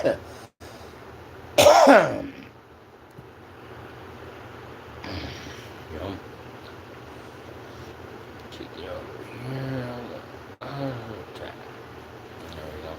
know, kick it over here. Okay. There we go.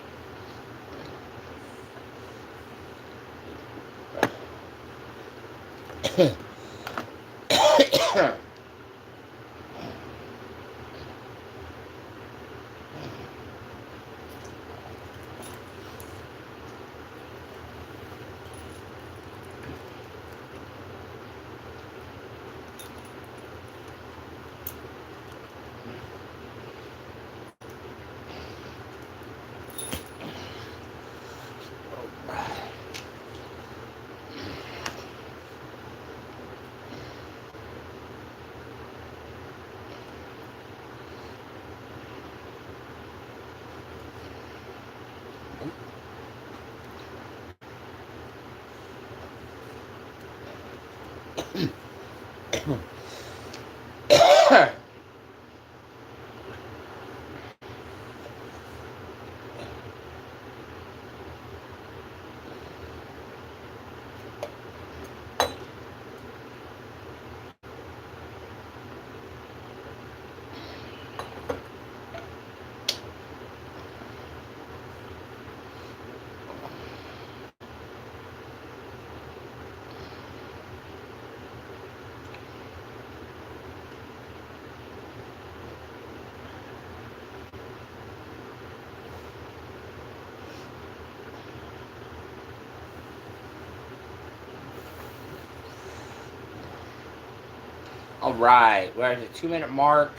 All right, we're at the 2 minute mark.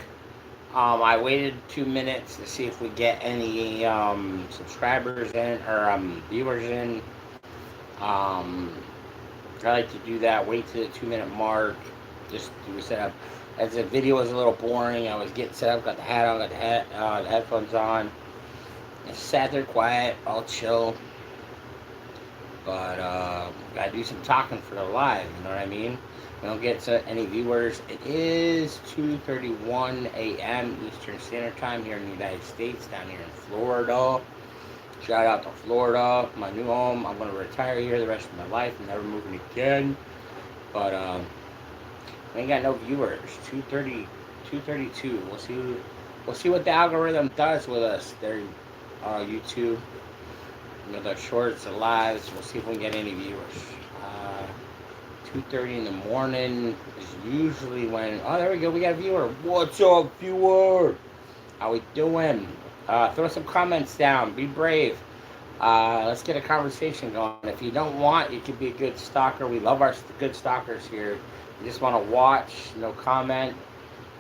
I waited 2 minutes to see if we get any subscribers in or viewers in. Um, I like to do that. Wait to the 2 minute mark. Just do a setup. As the video was a little boring, I was getting set up. Got the hat on. Got the headphones on. I sat there quiet, all chill. But gotta do some talking for the live. You know what I mean? We don't get to any viewers. It is 2:31 a.m. Eastern Standard Time here in the United States, down here in Florida. Shout out to Florida, my new home. I'm gonna retire here the rest of my life. I'm never moving again. But we ain't got no viewers. 2:30, 2:32. We'll see what the algorithm does with us. There, YouTube. You know, the shorts, the lives. We'll see if we can get any viewers. 2:30 in the morning is usually when. Oh, there we go. We got a viewer. What's up, viewer? How we doing? Throw some comments down. Be brave. Let's get a conversation going. If you don't want, you can be a good stalker. We love our good stalkers here. You just want to watch, no comment.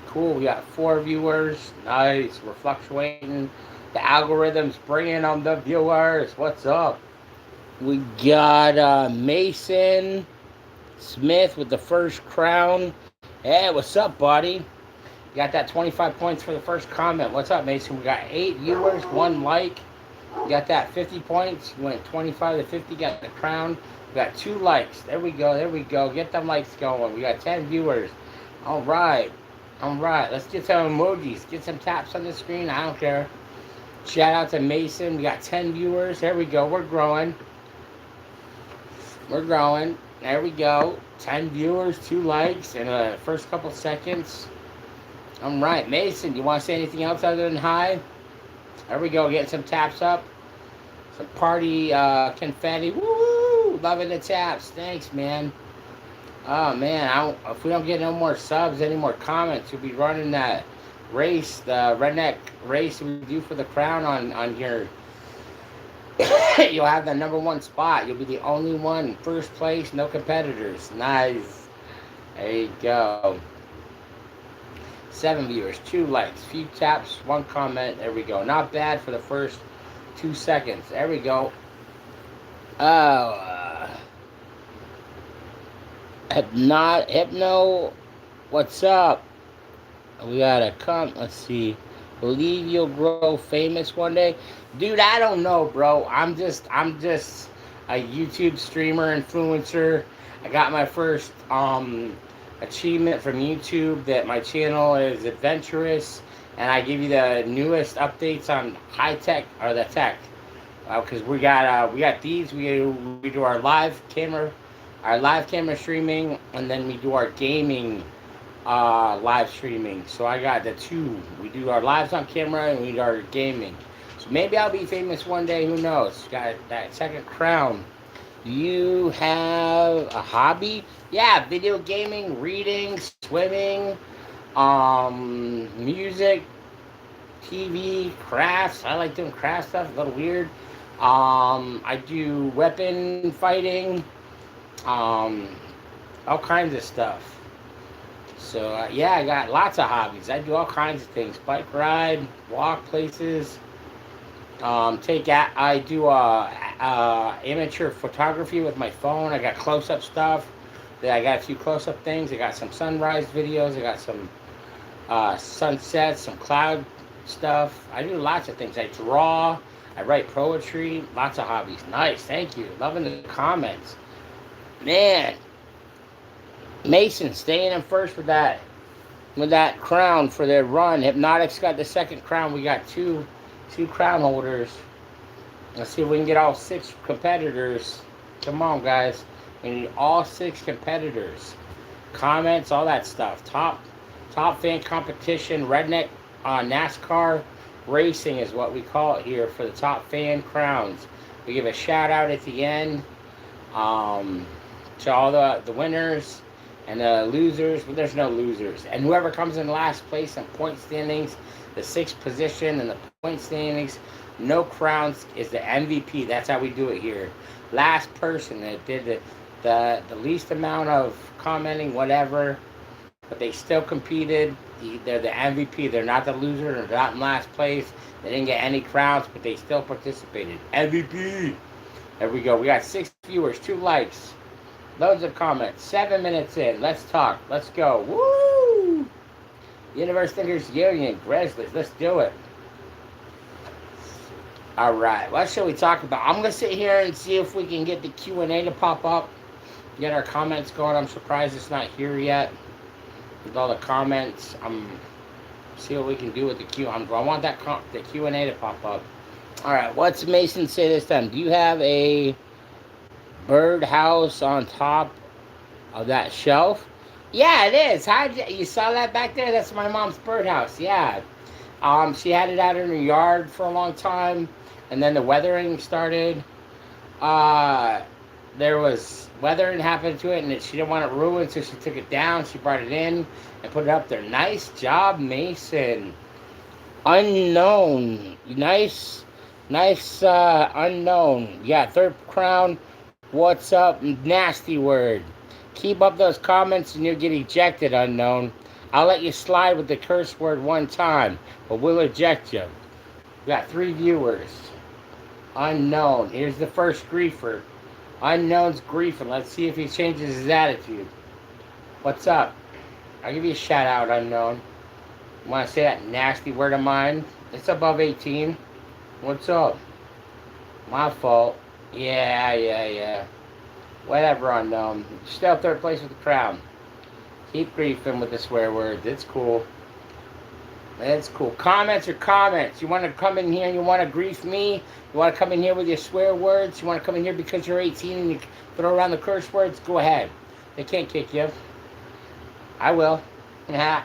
Cool. We got 4 viewers. Nice. We're fluctuating. The algorithm's bringing on the viewers. What's up? We got Mason Smith with the first crown. Hey, what's up, buddy? You got that 25 points for the first comment. What's up, Mason? We got 8 viewers, 1 like. You got that 50 points. You went 25 to 50, got the crown. We got 2 likes. There we go, there we go. Get them likes going. We got 10 viewers. All right. All right. Let's get some emojis. Get some taps on the screen. I don't care. Shout out to Mason. We got 10 viewers. There we go. We're growing. We're growing. There we go. 10 viewers, 2 likes in the first couple seconds. All right. Mason, you want to say anything else other than hi? There we go. Getting some taps up. Some party confetti. Woo! Loving the taps. Thanks, man. Oh, man. If we don't get no more subs, any more comments, we'll be running that race, the redneck race we do for the crown on here. You'll have the #1 spot. You'll be the only one. First place, no competitors. Nice. There you go. 7 viewers, 2 likes, few taps, 1 comment. There we go. Not bad for the first 2 seconds. There we go. Oh, Hypno, what's up? We gotta come. Let's see. Believe you'll grow famous one day, dude. I don't know, bro. I'm just a YouTube streamer, influencer. I got my first achievement from YouTube that my channel is adventurous, and I give you the newest updates on high tech or the tech. Because we got these. We do our live camera streaming, and then we do our gaming live streaming. So I got the two. We do our lives on camera and we do our gaming. So maybe I'll be famous one day. Who knows? Got that second crown. You have a hobby? Yeah, video gaming, reading, swimming, music, TV, crafts. I like doing craft stuff. A little weird. I do weapon fighting. Um, all kinds of stuff. So yeah, I got lots of hobbies. I do all kinds of things: bike ride, walk places. I do amateur photography with my phone. I got close up stuff. Then I got a few close up things. I got some sunrise videos. I got some sunsets, some cloud stuff. I do lots of things. I draw. I write poetry. Lots of hobbies. Nice, thank you. Loving the comments, man. Mason staying in first with that crown for their run. Hypnotics got the second crown. We got two crown holders. Let's see if we can get all six competitors. Come on, guys. We need all six competitors. Comments, all that stuff. Top fan competition. Redneck NASCAR racing is what we call it here for the top fan crowns. We give a shout out at the end to all the winners and the losers. But there's no losers. And whoever comes in last place in point standings, the sixth position in the point standings, no crowns, is the MVP. That's how we do it here. Last person that did the least amount of commenting, whatever, but they still competed. They're the MVP. They're not the loser. They're not in last place. They didn't get any crowns, but they still participated. MVP. There we go. We got 6 viewers, 2 likes, loads of comments. 7 minutes in. Let's talk. Let's go. Woo! Universe Thinkers Union, Grizzlies. Let's do it. All right. What should we talk about? I'm gonna sit here and see if we can get the Q&A to pop up. Get our comments going. I'm surprised it's not here yet. With all the comments, see what we can do with the Q. I want the Q&A to pop up. All right. What's Mason say this time? Do you have a birdhouse on top of that shelf? Yeah, it is. You saw that back there? That's my mom's birdhouse. Yeah. She had it out in her yard for a long time, and then the weathering started. There was weathering happened to it, and she didn't want it ruined, so she took it down. She brought it in and put it up there. Nice job, Mason. Unknown. Nice, unknown. Yeah, third crown. What's up? Nasty word. Keep up those comments and you'll get ejected, unknown. I'll let you slide with the curse word one time, but we'll eject you. We got 3 viewers. Unknown. Here's the first griefer. Unknown's griefing. Let's see if he changes his attitude. What's up? I'll give you a shout out, unknown. You want to say that nasty word of mine? It's above 18. What's up? My fault. Yeah. Whatever, unknown. Still third place with the crown. Keep griefing with the swear words. It's cool. It's cool. Comments are comments. You want to come in here and you want to grief me? You want to come in here with your swear words? You want to come in here because you're 18 and you throw around the curse words? Go ahead. They can't kick you. I will. Yeah.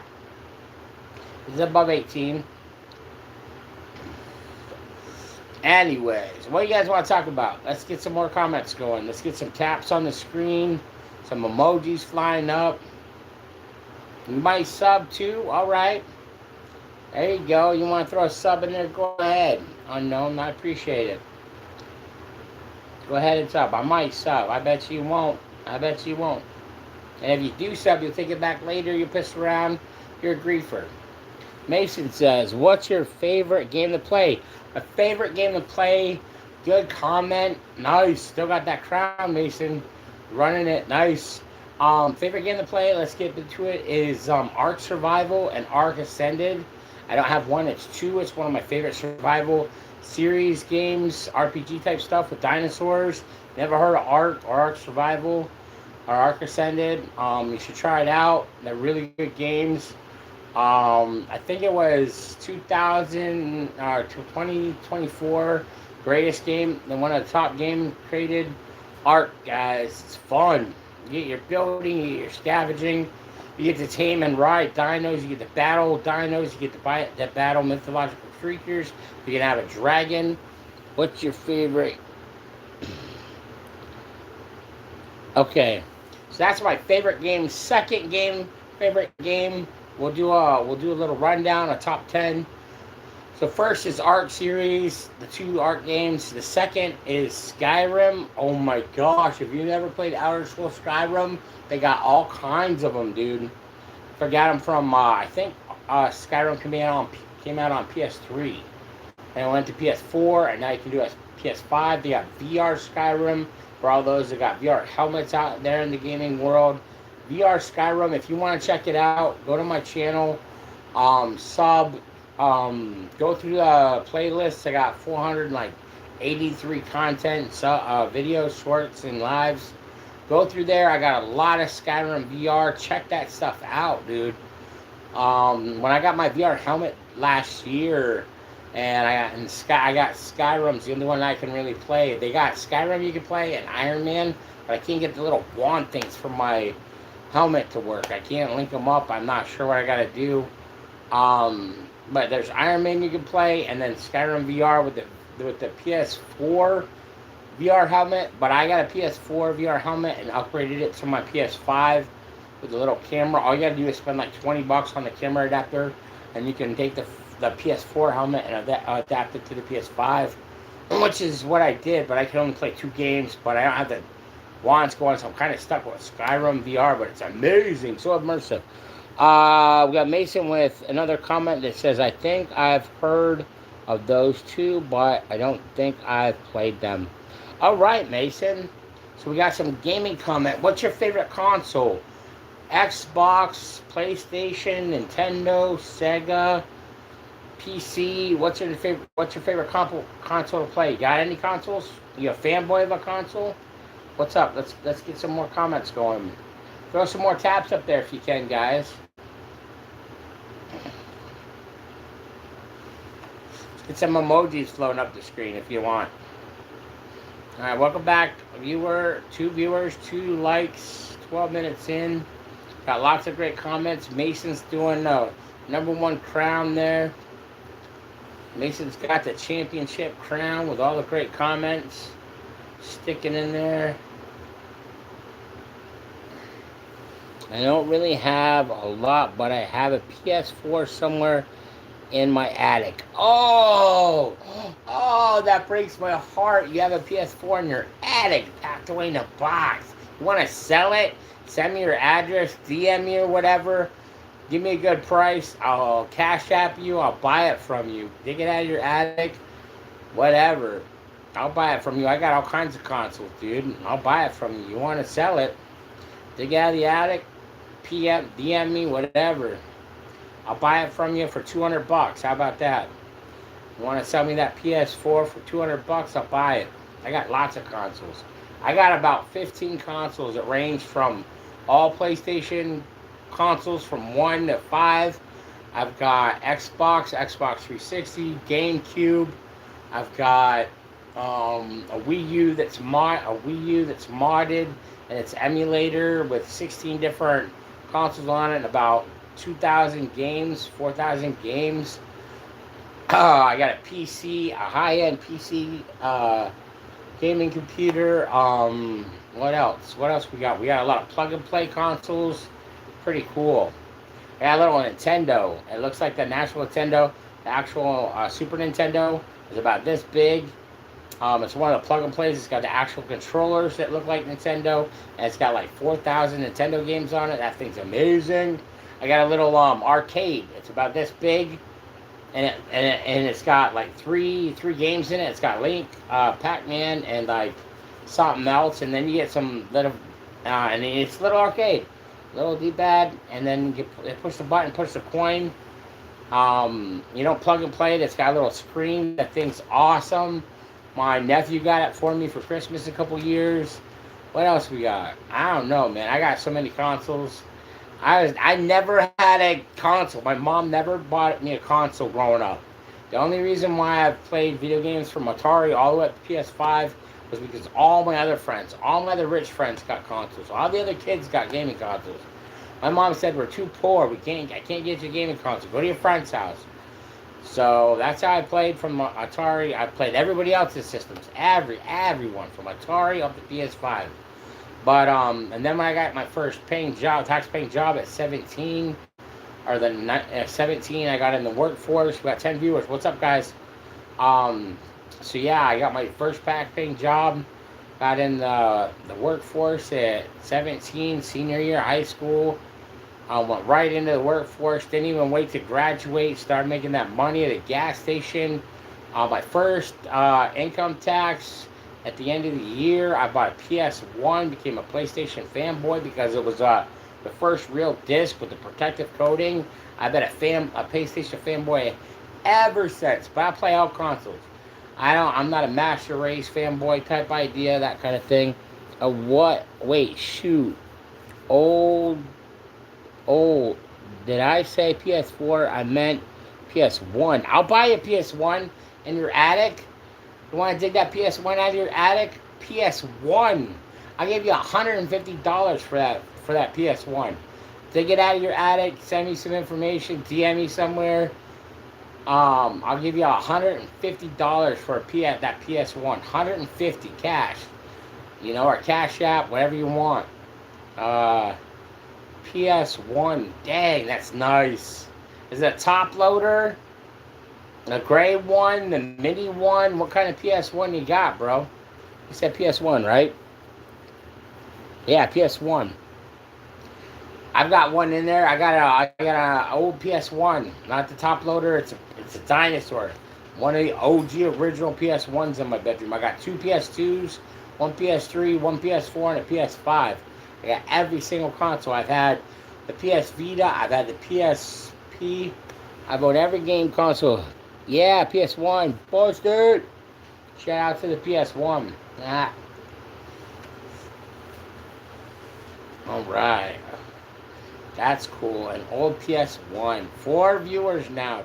It's above 18. Anyways, what do you guys want to talk about? Let's get some more comments going. Let's get some taps on the screen. Some emojis flying up. You might sub too. All right. There you go. You want to throw a sub in there? Go ahead. Unknown. I appreciate it. Go ahead and sub. I might sub. I bet you won't. And if you do sub, you'll take it back later. You'll piss around. You're a griefer. Mason says, what's your favorite game to play? My favorite game to play. Good comment. Nice. Still got that crown, Mason. Running it. Nice. Favorite game to play, let's get into it, is Ark Survival and Ark Ascended. I don't have one, it's 2. It's one of my favorite survival series games, RPG type stuff with dinosaurs. Never heard of Ark or Ark Survival or Ark Ascended. You should try it out. They're really good games. I think it was 2024 greatest game, and one of the top game created. Ark, guys. It's fun. You get your building, you get your scavenging, you get to tame and ride dinos, you get to battle dinos, you get to battle mythological creatures, you can have a dragon. What's your favorite? Okay, so that's my favorite game. Second game, favorite game. We'll do a little rundown, a top 10. So first is Ark series, the 2 Ark games. The second is Skyrim. Oh my gosh, if you never played Elder Scrolls Skyrim, they got all kinds of them, dude. Forgot them from I think Skyrim came out on PS3, and it went to PS4, and now you can do it PS5. They got VR Skyrim for all those that got VR helmets out there in the gaming world. VR Skyrim, if you want to check it out, go to my channel, go through the playlist. I got 483 content, videos, shorts, and lives. Go through there. I got a lot of Skyrim VR. Check that stuff out, dude. When I got my VR helmet last year, and I got Skyrim's the only one I can really play. They got Skyrim you can play and Iron Man, but I can't get the little wand things for my helmet to work. I can't link them up. I'm not sure what I gotta do. But there's Iron Man you can play, and then Skyrim VR with the PS4 VR helmet. But I got a PS4 VR helmet and upgraded it to my PS5 with a little camera. All you gotta do is spend like $20 on the camera adapter, and you can take the PS4 helmet and adapt it to the PS5, which is what I did. But I can only play 2 games, but I don't have the wands going, so I'm kind of stuck with Skyrim VR. But it's amazing, so immersive. We got Mason with another comment that says, I think I've heard of those 2, but I don't think I've played them. All right, Mason. So we got some gaming comment. What's your favorite console? Xbox, PlayStation, Nintendo, Sega, PC. What's your favorite console to play? You got any consoles? You a fanboy of a console? What's up? Let's get some more comments going. Throw some more taps up there if you can, guys. Get some emojis floating up the screen if you want. All right, welcome back, 2 viewers, 2 likes, 12 minutes in. Got lots of great comments. Mason's doing #1 crown there. Mason's got the championship crown with all the great comments sticking in there. I don't really have a lot, but I have a PS4 somewhere in my attic. Oh, that breaks my heart. You have a PS4 in your attic, packed away in a box. You want to sell it? Send me your address, DM me or whatever. Give me a good price. I'll cash app you. I'll buy it from you. Dig it out of your attic, whatever. I'll buy it from you. I got all kinds of consoles, dude. I'll buy it from you. You want to sell it? Dig it out of the attic, DM me, whatever. I'll buy it from you for $200. How about that? You want to sell me that PS4 for $200? I'll buy it. I got lots of consoles. I got about 15 consoles that range from all PlayStation consoles from 1 to 5. I've got Xbox 360, GameCube. I've got a Wii U that's modded, and it's emulator with 16 different consoles on it, and about 2,000 games, 4,000 games. I got a PC, a high-end PC gaming computer. What else? What else we got? We got a lot of plug-and-play consoles. Pretty cool. I got a little Nintendo. It looks like the National Nintendo. The actual Super Nintendo is about this big. It's one of the plug-and-plays. It's got the actual controllers that look like Nintendo. And it's got like 4,000 Nintendo games on it. That thing's amazing. I got a little arcade. It's about this big, and it's got like three games in it. It's got Link, Pac-Man, and like something else. And then you get some little, and it's a little arcade, little D-pad, and then you push the button, push the coin. You don't plug and play it. It's got a little screen. That thing's awesome. My nephew got it for me for Christmas a couple years. What else we got? I don't know, man. I got so many consoles. I never had a console. My mom never bought me a console growing up. The only reason why I've played video games from Atari all the way up to PS5 was because all my other friends, all my other rich friends got consoles. All the other kids got gaming consoles. My mom said we're too poor. I can't get you a gaming console. Go to your friend's house. So that's how I played from Atari. I played everybody else's systems, everyone from Atari up to PS5. But and then when I got my first tax paying job at 17, or 17, I got in the workforce. We got 10 viewers. What's up, guys? So yeah, I got my first paying job. Got in the workforce at 17, senior year of high school. I went right into the workforce. Didn't even wait to graduate. Started making that money at a gas station. My first income tax at the end of the year, I bought a PS1. Became a PlayStation fanboy because it was the first real disc with the protective coating. I've been a PlayStation fanboy ever since. But I play all consoles. I'm not a Master Race fanboy type idea, that kind of thing. What? Wait, shoot. Old. Did I say PS4? I meant PS1. I'll buy a PS1 in your attic. You want to dig that PS1 out of your attic? PS1. I'll give you $150 for that PS1. Dig it out of your attic. Send me some information. DM me somewhere. I'll give you $150 for that PS1. 150 cash. Or Cash App, whatever you want. PS1. Dang, that's nice. Is it a top loader? A gray one? The mini one? What kind of PS1 you got, bro? You said PS1, right? Yeah, PS1. I've got one in there. I got a old PS1, not the top loader. It's a dinosaur. One of the OG original PS1s in my bedroom. I got two PS2s, one PS3, one PS4, and a PS5. I got every single console. I've had the PS Vita. I've had the PSP. I've owned every game console. Yeah, PS1. Busted. Shout out to the PS1. Ah. All right. That's cool. An old PS1. 4 viewers now.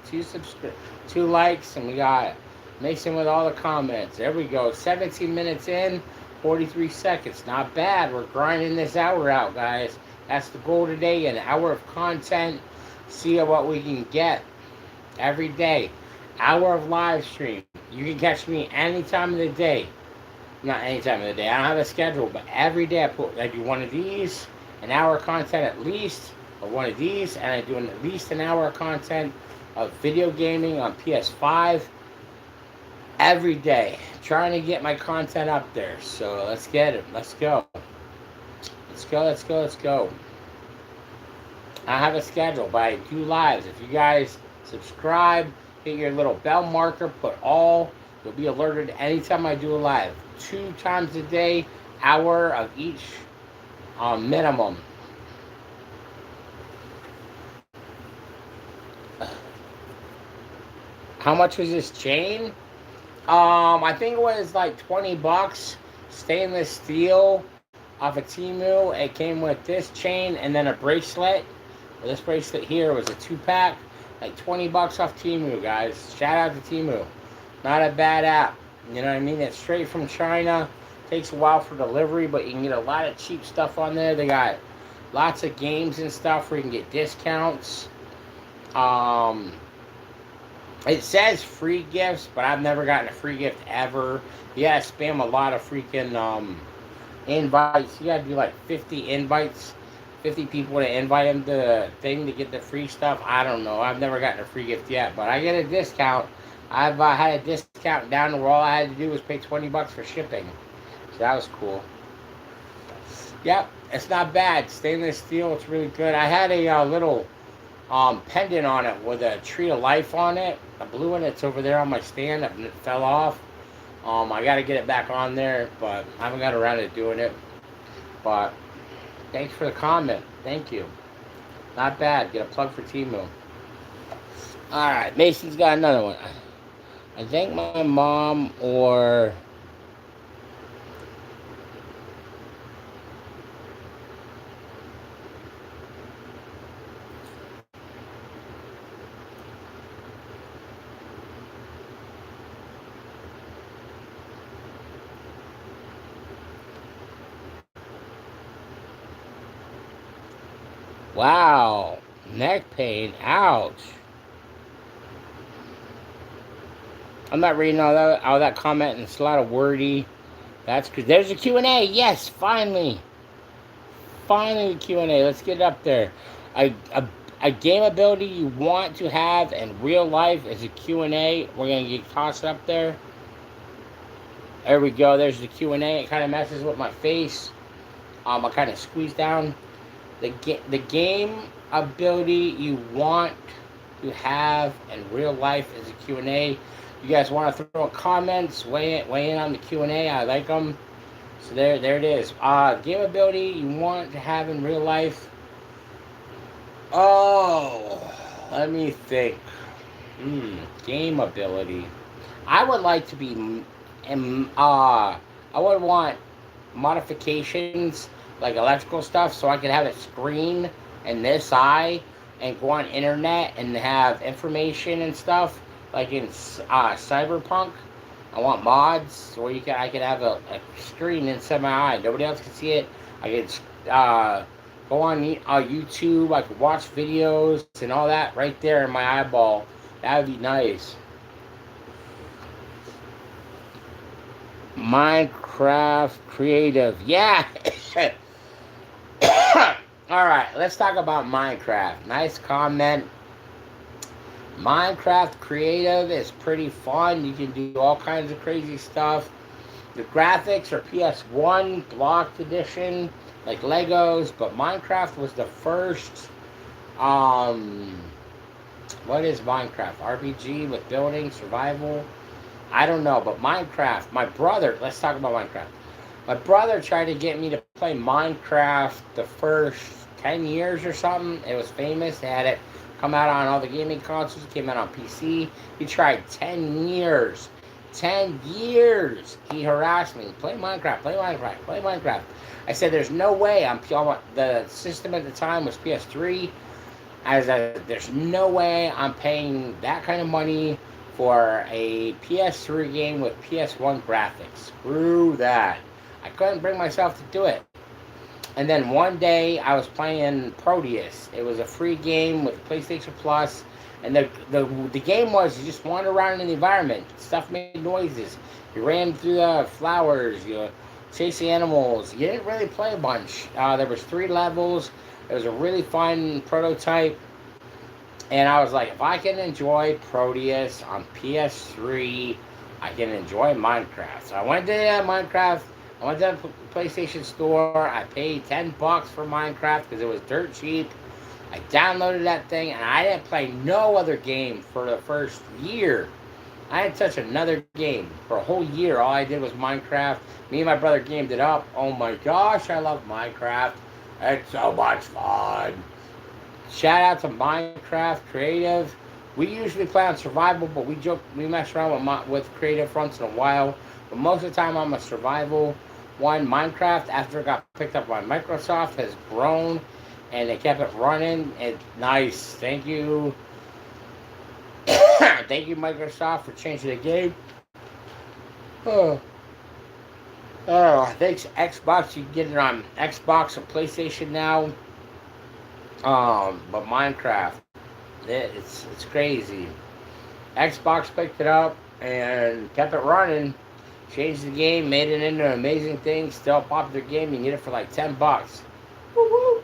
2 likes, and we got Mason with all the comments. There we go. 17 minutes in, 43 seconds. Not bad. We're grinding this hour out, guys. That's the goal today. An hour of content. See what we can get every day. Hour of live stream. You can catch me any time of the day. Not any time of the day. I don't have a schedule, but every day I do one of these, an hour of content at least, or one of these, and I do at least an hour of content of video gaming on PS5 every day. Trying to get my content up there. So let's get it. Let's go. Let's go. I have a schedule, but I do lives. If you guys subscribe, hit your little bell marker, put all, you'll be alerted anytime I do a live. 2 times a day, hour of each minimum. How much was this chain? I think it was like $20. Stainless steel off of Temu. It came with this chain and then a bracelet. This bracelet here was a 2-pack. Like $20 off Temu, guys. Shout out to Temu. Not a bad app. You know what I mean? It's straight from China. Takes a while for delivery, but you can get a lot of cheap stuff on there. They got lots of games and stuff where you can get discounts. It says free gifts, but I've never gotten a free gift ever. You gotta spam a lot of freaking invites. You gotta do like 50 invites. 50 people to invite them to the thing to get the free stuff. I don't know. I've never gotten a free gift yet, but I get a discount. I've had a discount down to where all I had to do was pay $20 for shipping. So that was cool. Yep, it's not bad. Stainless steel, it's really good. I had a little pendant on it with a tree of life on it. A blue one. It's over there on my stand. It fell off. I got to get it back on there, but I haven't got around to doing it. But thanks for the comment. Thank you. Not bad. Get a plug for Temu. Alright, Mason's got another one. I think my mom or... Wow. Neck pain. Ouch. I'm not reading all that comment, and it's a lot of wordy. That's because there's a Q&A. Yes, finally. Finally, the Q&A. Let's get it up there. A game ability you want to have in real life is a Q&A. We're going to get tossed up there. There we go. There's the Q&A. It kind of messes with my face. I kind of squeeze down. The game ability you want to have in real life is a Q&A. You guys want to throw comments, weigh in on the Q&A. I like them. So there it is. Game ability you want to have in real life. Oh, let me think. Game ability. I would like to be. I would want modifications like electrical stuff, so I could have a screen in this eye and go on internet and have information and stuff like in Cyberpunk. I want mods where I could have a screen inside my eye. Nobody else can see it. I could go on YouTube. I could watch videos and all that right there in my eyeball. That would be nice. Minecraft creative. Yeah. Alright, let's talk about Minecraft. Nice comment. Minecraft creative is pretty fun. You can do all kinds of crazy stuff. The graphics are PS1 blocked edition, like Legos, but Minecraft was the first. What is Minecraft? RPG with building, survival? I don't know, but Minecraft, my brother, let's talk about Minecraft. My brother tried to get me to play Minecraft the first 10 years or something. It was famous. They had it come out on all the gaming consoles. It came out on PC. He tried 10 years. 10 years. He harassed me. Play Minecraft, play Minecraft, play Minecraft. I said, there's no way. The system at the time was PS3. There's no way I'm paying that kind of money for a PS3 game with PS1 graphics. Screw that. I couldn't bring myself to do it. And then one day I was playing Proteus. It was a free game with PlayStation Plus. And the game was you just wander around in the environment. Stuff made noises. You ran through the flowers. You chased the animals. You didn't really play a bunch. There was 3 levels. It was a really fun prototype. And I was like, if I can enjoy Proteus on PS3, I can enjoy Minecraft. So I went to Minecraft. I went to the PlayStation Store. I paid $10 for Minecraft because it was dirt cheap. I downloaded that thing, and I didn't play no other game for the first year. I didn't touch another game for a whole year. All I did was Minecraft. Me and my brother gamed it up. Oh my gosh, I love Minecraft. It's so much fun. Shout out to Minecraft Creative. We usually play on survival, but we mess around with creative once in a while. But most of the time, I'm a survival one. Minecraft, after it got picked up by Microsoft, has grown, and they kept it running. It's nice. Thank you. Thank you, Microsoft, for changing the game. Oh, thanks, Xbox. You can get it on Xbox and PlayStation now. But Minecraft, it's crazy. Xbox picked it up and kept it running. Changed the game, made it into an amazing thing. Still a popular game. You can get it for like $10. Woo-hoo.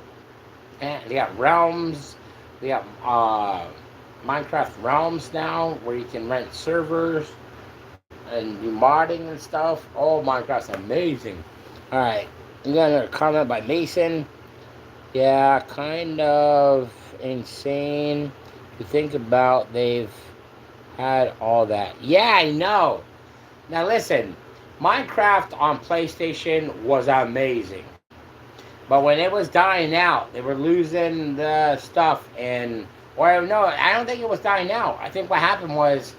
And they got Realms. They got Minecraft Realms now, where you can rent servers and do modding and stuff. Oh, Minecraft's amazing. All right, we got another comment by Mason. Yeah, kind of insane to think about. They've had all that. Yeah, I know. Now listen, Minecraft on PlayStation was amazing. But when it was dying out, they were losing the stuff. Or no, I don't think it was dying out. I think what happened was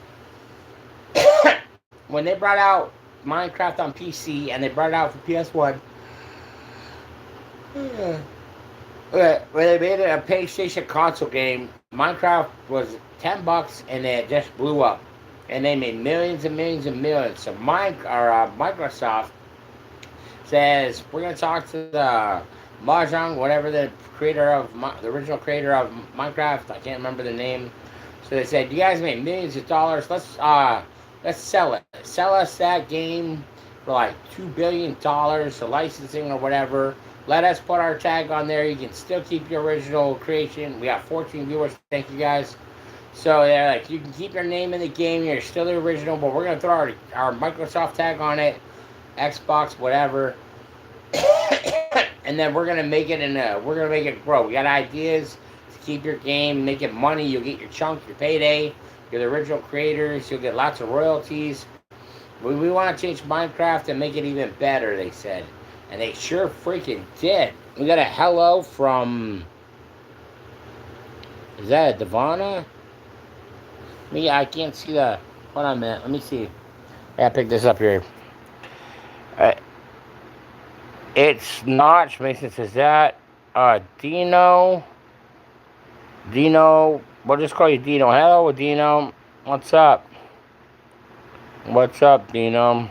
when they brought out Minecraft on PC and they brought it out for PS1, when they made it a PlayStation console game, Minecraft was $10 and it just blew up. And they made millions and millions and millions. So Microsoft says, we're going to talk to the Mahjong, whatever the creator of the original creator of Minecraft, I can't remember the name. So they said, "You guys make millions of dollars. Let's sell it. Sell us that game for like $2 billion, the licensing or whatever. Let us put our tag on there. You can still keep your original creation. We got 14 viewers. Thank you guys." So they're like, you can keep your name in the game. You're still the original, but we're gonna throw our Microsoft tag on it, Xbox, whatever. And then we're gonna make it we're gonna make it grow. We got ideas to keep your game, make it money. You'll get your chunk, your payday. You're the original creators. You'll get lots of royalties. We want to change Minecraft and make it even better, they said. And they sure freaking did. We got a hello from... Is that a Devana? Me, I can't see the... Hold on a minute. Let me see. I gotta pick this up here. It's Notch. Mason says that. Dino. We'll just call you Dino. Hello, Dino. What's up? What's up, Dino?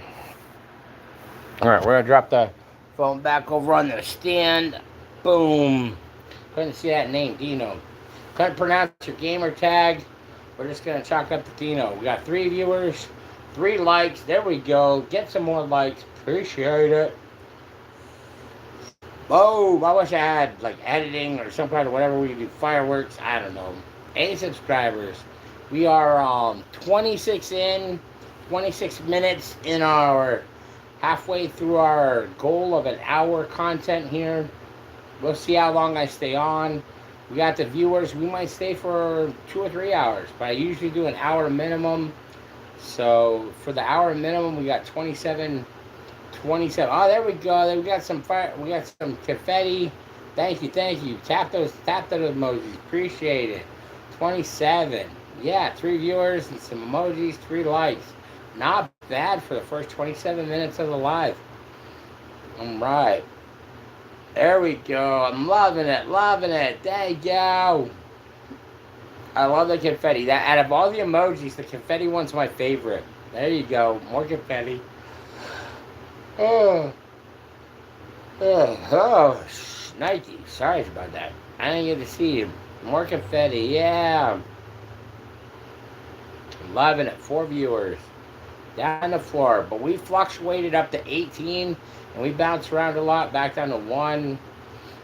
Alright, we're gonna drop the phone back over on the stand. Boom. Couldn't see that name, Dino. Couldn't pronounce your gamer tag. We're just gonna chalk up to Dino. We got 3 viewers, 3 likes. There we go. Get some more likes. Appreciate it. Oh, I wish I had like editing or some kind of whatever we do, fireworks. I don't know. 8 subscribers. We are 26 minutes in our halfway through our goal of an hour content here. We'll see how long I stay on. We got the viewers. We might stay for 2 or 3 hours, but I usually do an hour minimum. So for the hour minimum, we got 27. Oh, there we go. We got some fire. We got some confetti. Thank you. Tap those emojis. Appreciate it. 27. Yeah, 3 viewers and some emojis, 3 likes. Not bad for the first 27 minutes of the live. All right. There we go. I'm loving it. There you go. I love the confetti. That out of all the emojis, the confetti one's my favorite. There you go. More confetti. Oh, Nike. Sorry about that. I didn't get to see you. More confetti. Yeah. Loving it. 4 viewers. Down the floor. But we fluctuated up to 18. And we bounced around a lot. Back down to 1.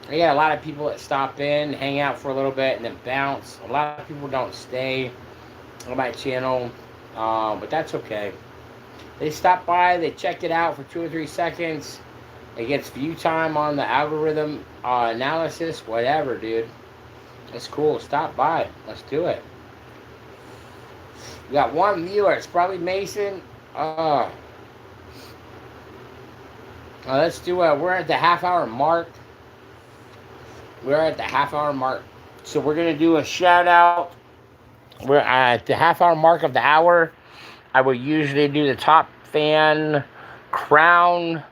We got a lot of people that stop in, hang out for a little bit, and then bounce. A lot of people don't stay on my channel. But that's okay. They stop by, they check it out for 2 or 3 seconds. It gets view time on the algorithm analysis, whatever, dude. It's cool. Stop by. Let's do it. We got 1 viewer. It's probably Mason. Let's do it. We're at the half-hour mark. So we're going to do a shout-out. We're at the half-hour mark of the hour. I would usually do the top fan crown,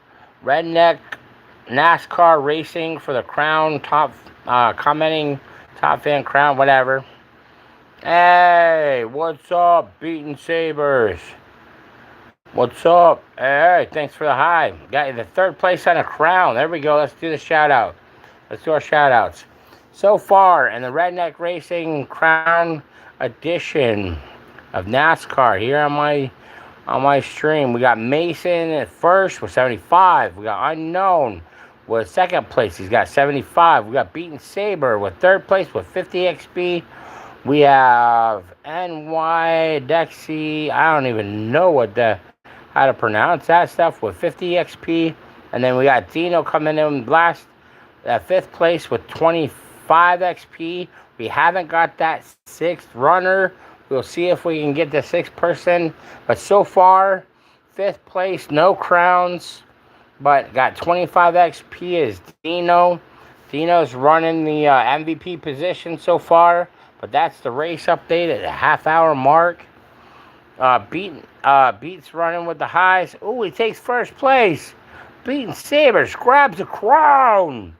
redneck, NASCAR racing for the crown, top commenting, top fan crown, whatever. Hey, what's up, Beaten Sabers? What's up? Hey, thanks for the hi. Got you the 3rd place on a crown. There we go. Let's do the shout out. Let's do our shout outs. So far in the redneck racing crown edition of NASCAR here on my stream, we got Mason at first with 75. We got Unknown with 2nd place. He's got 75. We got Beaten Saber with 3rd place with 50 XP. We have NY Dexy. I don't even know how to pronounce that stuff with 50 XP. And then we got Dino coming in last at 5th place with 25 XP. We haven't got that 6th runner. We'll see if we can get the 6th person. But so far, 5th place, no crowns. But got 25 XP is Dino. Dino's running the MVP position so far. But that's the race update at the half-hour mark. Beats running with the highs. Oh, he takes 1st place. Beaten Sabers grabs the crown.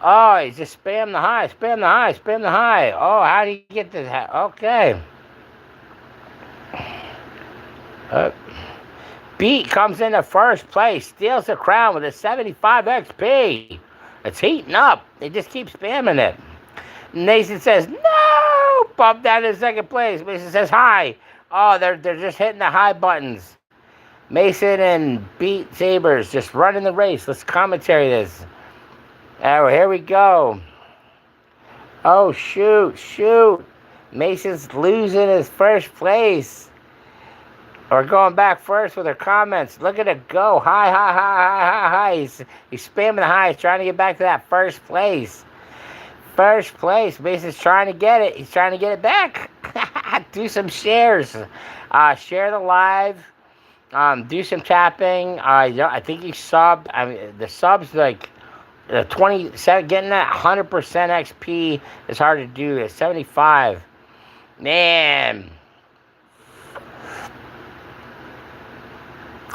Oh, he just spam the high. Oh, how do you get this? Okay. Beat comes into 1st place, steals the crown with a 75 XP. It's heating up. They just keep spamming it. Mason says, no! Bump down to second place. Mason says, hi. Oh, they're just hitting the high buttons. Mason and Beat Sabers just running the race. Let's commentary this. Oh, here we go. Oh, shoot. Mason's losing his first place. Or going back first with her comments. Look at it go. Hi. He's spamming the high. He's trying to get back to that first place. First place. Mason's trying to get it. He's trying to get it back. Do some shares. Share the live. Do some tapping. I think he subbed. I mean, the subs like 27, getting that 100% XP is hard to do. It's 75. Man.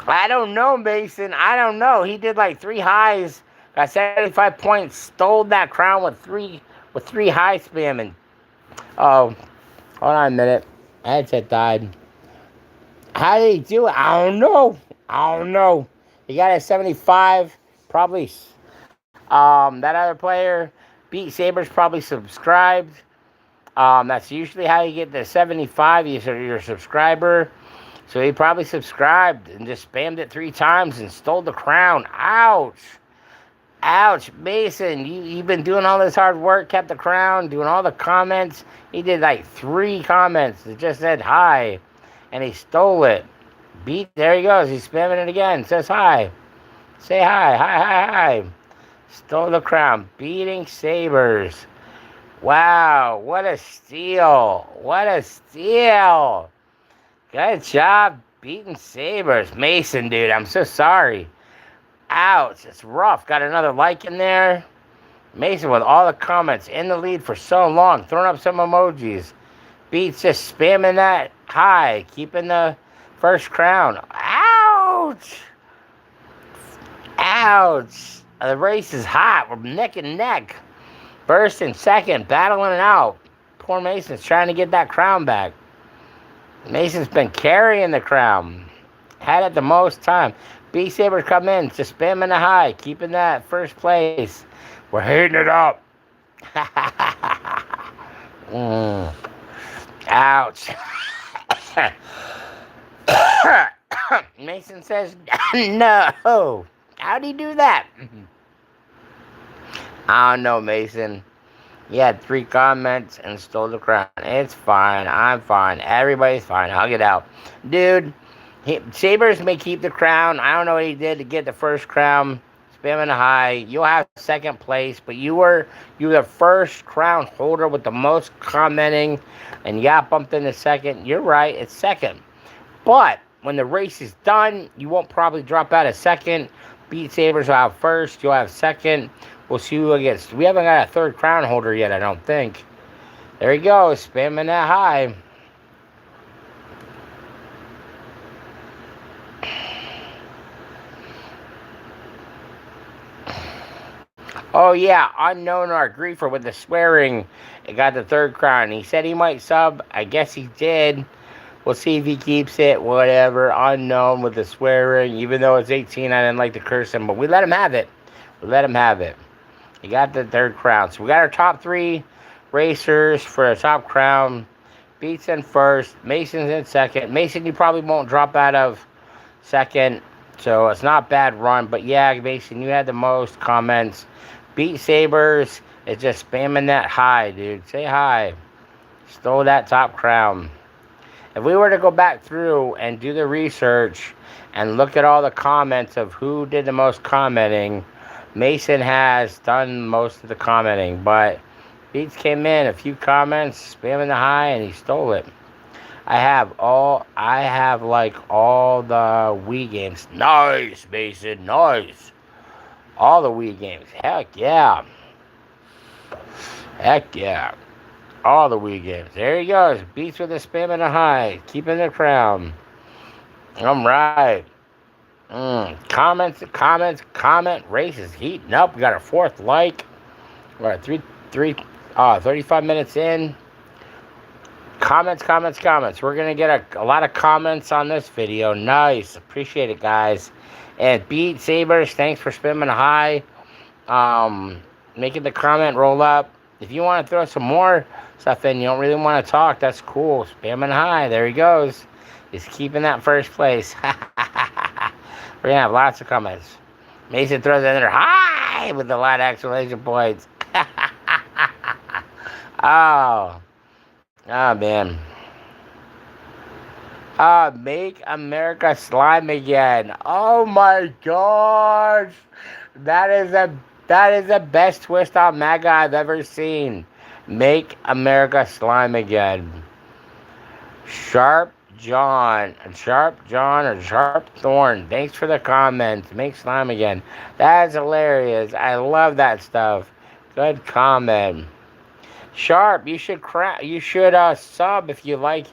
I don't know, Mason. I don't know. He did like 3 highs, got 75 points, stole that crown with three high spamming. Oh, hold on a minute. My headset died. How did he do it? I don't know. He got a 75. Probably. That other player, Beat Sabers, probably subscribed. That's usually how you get the 75. You're a subscriber. So he probably subscribed and just spammed it 3 times and stole the crown. Ouch, Mason. You've been doing all this hard work, kept the crown, doing all the comments. He did like 3 comments that just said hi, and he stole it. There he goes. He's spamming it again. Says hi. Say hi. Stole the crown. Beating Sabers. Wow, what a steal. Good job beating Sabers. Mason, dude, I'm so sorry. Ouch, it's rough. Got another like in there. Mason with all the comments in the lead for so long. Throwing up some emojis. Beats just spamming that high. Keeping the first crown. Ouch. The race is hot. We're neck and neck. First and second, battling it out. Poor Mason's trying to get that crown back. Mason's been carrying the crown. Had it the most time. Beat Sabers come in, just spamming the high, keeping that first place. We're heating it up. Ouch. Mason says, no. How'd he do that? I don't know, Mason. He had 3 comments and stole the crown. It's fine. I'm fine. Everybody's fine. Hug it out. Dude, Sabers may keep the crown. I don't know what he did to get the first crown. Spamming the high. You'll have second place, but you were the first crown holder with the most commenting, and you got bumped into second. You're right. It's second. But when the race is done, you won't probably drop out of second. Beat Sabers will have first. You'll have second. We'll see who gets. We haven't got a third crown holder yet, I don't think. There he goes, spamming that high. Oh yeah, Unknown our griefer with the swearing. It got the third crown. He said he might sub. I guess he did. We'll see if he keeps it. Whatever. Unknown with the swearing. Even though it's 18, I didn't like to curse him, but we let him have it. He got the third crown. So we got our top 3 racers for a top crown. Beats in first. Mason's in second. Mason, you probably won't drop out of second. So it's not a bad run. But yeah, Mason, you had the most comments. Beat Sabers is just spamming that high, dude. Say hi. Stole that top crown. If we were to go back through and do the research and look at all the comments of who did the most commenting, Mason has done most of the commenting, but Beats came in, a few comments, spamming the high, and he stole it. I have like all the Wii games. Nice, Mason, nice. All the Wii games. Heck yeah. All the Wii games. There he goes. Beats with the spamming the high, keeping the crown. I'm right. Comment. Race is heating up. We got our 4th like. We're at 35 minutes in. Comments. We're going to get a lot of comments on this video. Nice. Appreciate it, guys. And Beat Sabers, thanks for spamming high. Um, making the comment roll up. If you want to throw some more stuff in, you don't really want to talk, that's cool. Spamming high. There he goes. He's keeping that first place. We're going to have lots of comments. Mason throws it in there high with a lot of exclamation points. Oh. Oh, man. Make America slime again. Oh my gosh. That is the best twist on MAGA I've ever seen. Make America slime again. Sharp John or Sharp Thorn. Thanks for the comments. Make slime again. That's hilarious. I love that stuff. Good comment. Sharp, you should sub if you like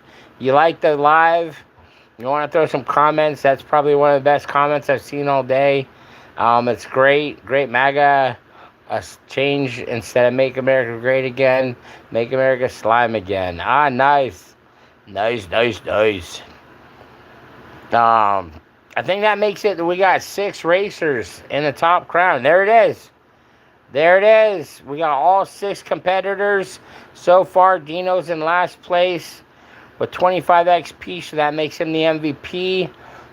the live. You want to throw some comments? That's probably one of the best comments I've seen all day. It's great MAGA. Change instead of make America great again. Make America slime again. Nice. I think that makes it. We got 6 racers in the top crown. There it is. We got all 6 competitors so far. Dino's in last place with 25 XP, so that makes him the MVP.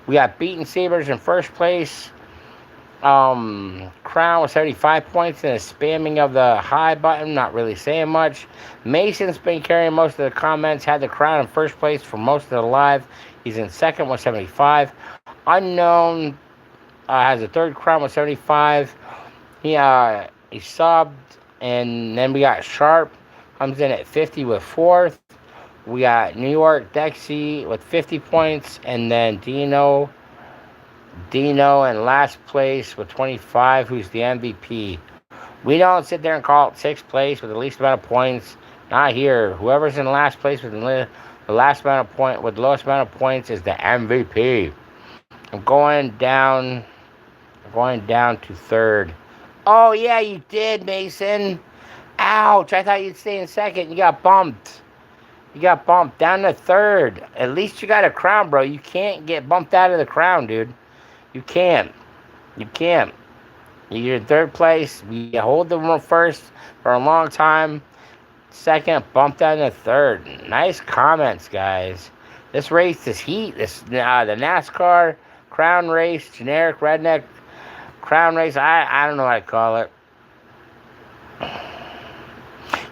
We got Beaten Sabers in first place. Crown with 75 points and a spamming of the high button, not really saying much. Mason's been carrying most of the comments, had the Crown in first place for most of the live. He's in second with 75. Unknown has a third Crown with 75. He subbed, and then we got Sharp comes in at 50 with fourth. We got New York Dexy with 50 points, and then Dino in last place with 25, who's the MVP. We don't sit there and call it 6th place with the least amount of points. Not here. Whoever's in last place with the lowest amount of points is the MVP. I'm going down to third. Oh yeah, you did, Mason. Ouch! I thought you'd stay in second. You got bumped. Down to third. At least you got a crown, bro. You can't get bumped out of the crown, dude. You can't. You're in third place. You hold the first for a long time. Second, bumped down to third. Nice comments, guys. This race, this heat, the NASCAR crown race, generic redneck crown race. I don't know what to call it.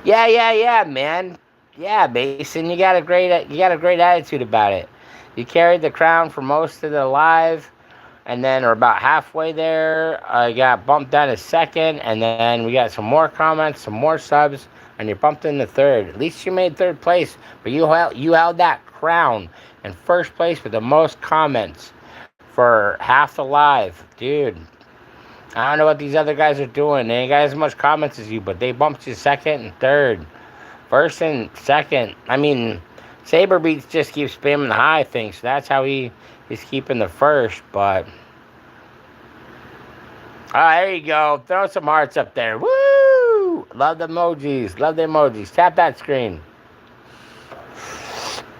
Yeah, man. Yeah, Mason, you got a great attitude about it. You carried the crown for most of the live. And then we're about halfway there. I got bumped down to second, and then we got some more comments, some more subs, and you're bumped into third. At least you made third place, but you held that crown in first place with the most comments for half the live, dude. I don't know what these other guys are doing. They ain't got as much comments as you, but they bumped you second and third, first and second. I mean, Saber Beats just keeps spamming the high thing, so that's how he's keeping the first, but... there you go. Throw some hearts up there. Woo! Love the emojis. Tap that screen.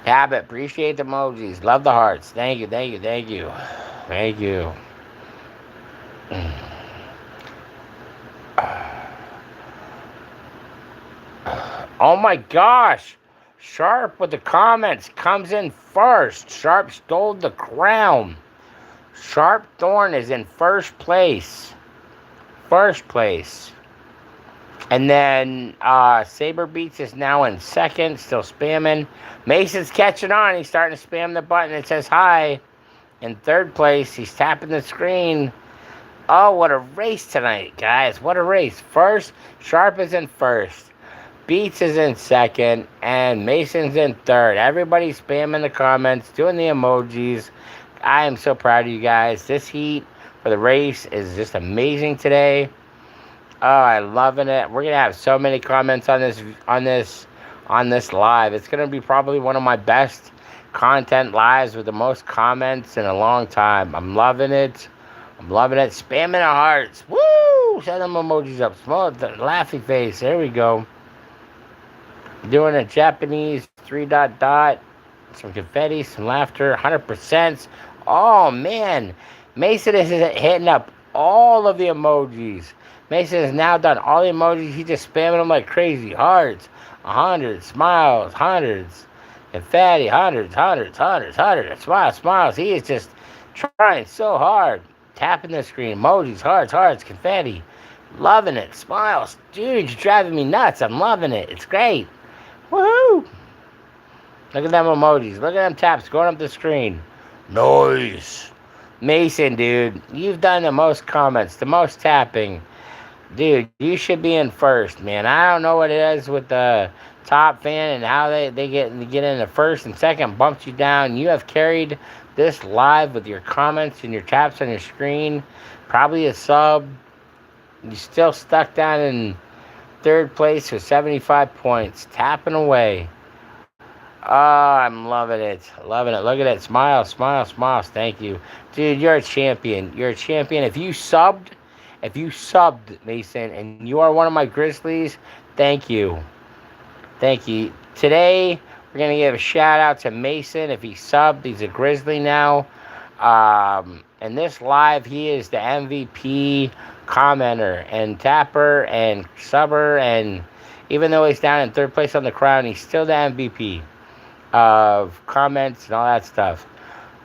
Tap it. Appreciate the emojis. Love the hearts. Thank you. Oh my gosh. Sharp with the comments comes in first. Sharp stole the crown. Sharp Thorn is in first place. And then Saber Beats is now in second, still spamming. Mason's catching on. He's starting to spam the button. It says hi. In third place, he's tapping the screen. Oh, what a race tonight, guys. What a race. First, Sharp is in first. Beats is in second, and Mason's in third. Everybody's spamming the comments, doing the emojis. I am so proud of you guys. This heat for the race is just amazing today. Oh, I'm loving it. We're gonna have so many comments on this live. It's gonna be probably one of my best content lives with the most comments in a long time. I'm loving it. Spamming the hearts. Woo! Send them emojis up. Small laughing face. There we go. Doing a Japanese 3 ... Some confetti, some laughter, 100%. Oh man, Mason is hitting up all of the emojis. Mason has now done all the emojis. He's just spamming them like crazy. Hearts, hundreds, smiles, hundreds, confetti, hundreds, smiles. He is just trying so hard. Tapping the screen, emojis, hearts, confetti. Loving it. Smiles. Dude, you're driving me nuts. I'm loving it. It's great. Woohoo! Look at them emojis. Look at them taps going up the screen. Noise. Mason, dude, you've done the most comments, the most tapping. Dude, you should be in first, man. I don't know what it is with the top fan and how they get in the first and second, bumps you down. You have carried this live with your comments and your taps on your screen. Probably a sub. You're still stuck down in third place with 75 points. Tapping away. Oh, I'm loving it. Loving it. Look at it. Smiles. Thank you. Dude, you're a champion. You're a champion. If you subbed, Mason, and you are one of my Grizzlies, thank you. Thank you. Today, we're going to give a shout out to Mason. If he subbed, he's a Grizzly now. In this live, he is the MVP commenter and tapper and subber. And even though he's down in third place on the crown, he's still the MVP of comments and all that stuff.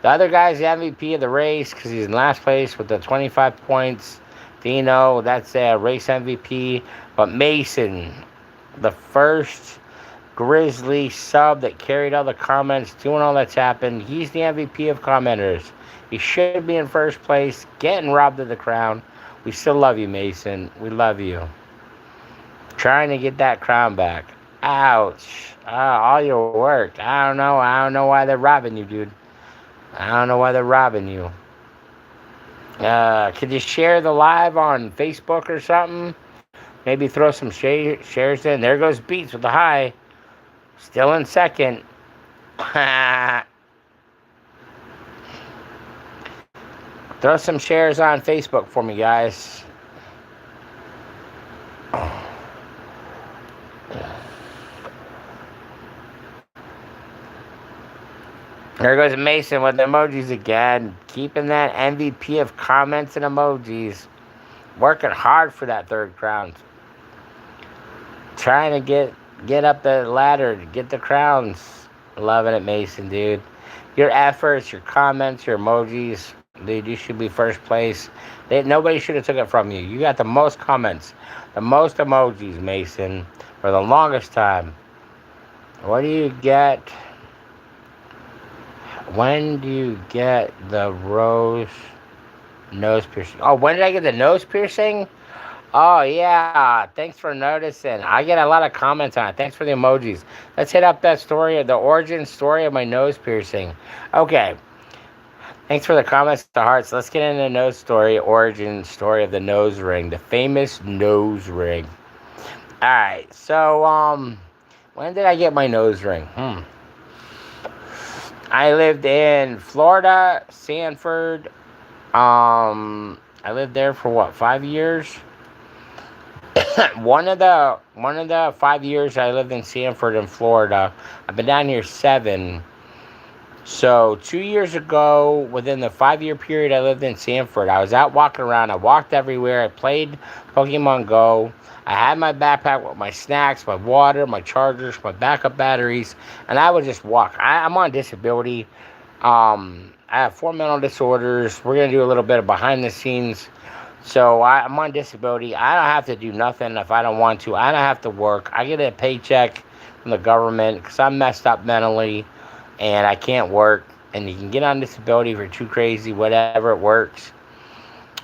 The other guy's the MVP of the race because he's in last place with the 25 points. Dino, that's a race MVP. But Mason, the first Grizzly sub that carried all the comments, doing all that's happened, he's the MVP of commenters. He should be in first place, getting robbed of the crown. We still love you, Mason. We love you. Trying to get that crown back. Ouch. All your work. I don't know why they're robbing you, dude. I don't know why they're robbing you. Could you share the live on Facebook or something? Maybe throw some shares in. There goes Beats with the high. Still in second. Throw some shares on Facebook for me, guys. There goes Mason with the emojis again. Keeping that MVP of comments and emojis. Working hard for that third crown. Trying to get up the ladder to get the crowns. Loving it, Mason, dude. Your efforts, your comments, your emojis. Dude, you should be first place. Nobody should have took it from you. You got the most comments. The most emojis, Mason. For the longest time. What do you get? When do you get the rose nose piercing? Oh, when did I get the nose piercing? Oh, yeah. Thanks for noticing. I get a lot of comments on it. Thanks for the emojis. Let's hit up that story, the origin story of my nose piercing. Okay. Thanks for the comments, the hearts. Let's get into the nose story, origin story of the nose ring, the famous nose ring. All right. So, when did I get my nose ring? I lived in Florida, Sanford. I lived there for 5 years? one of the 5 years I lived in Sanford in Florida. I've been down here 7. So 2 years ago, within the 5-year period I lived in Sanford, I was out walking around. I walked everywhere. I played Pokemon Go. I had my backpack with my snacks, my water, my chargers, my backup batteries, and I would just walk. I'm on disability. I have 4 mental disorders. We're going to do a little bit of behind the scenes. So I'm on disability. I don't have to do nothing if I don't want to. I don't have to work. I get a paycheck from the government because I'm messed up mentally and I can't work. And you can get on disability if you're too crazy, whatever, it works.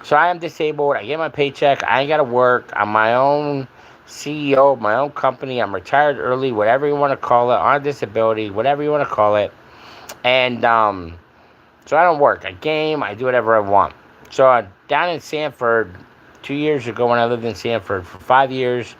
So I am disabled. I get my paycheck. I ain't got to work. I'm my own CEO of my own company. I'm retired early, whatever you want to call it, on disability, whatever you want to call it. And so I don't work. I game. I do whatever I want. So down in Sanford, 2 years ago when I lived in Sanford for 5 years,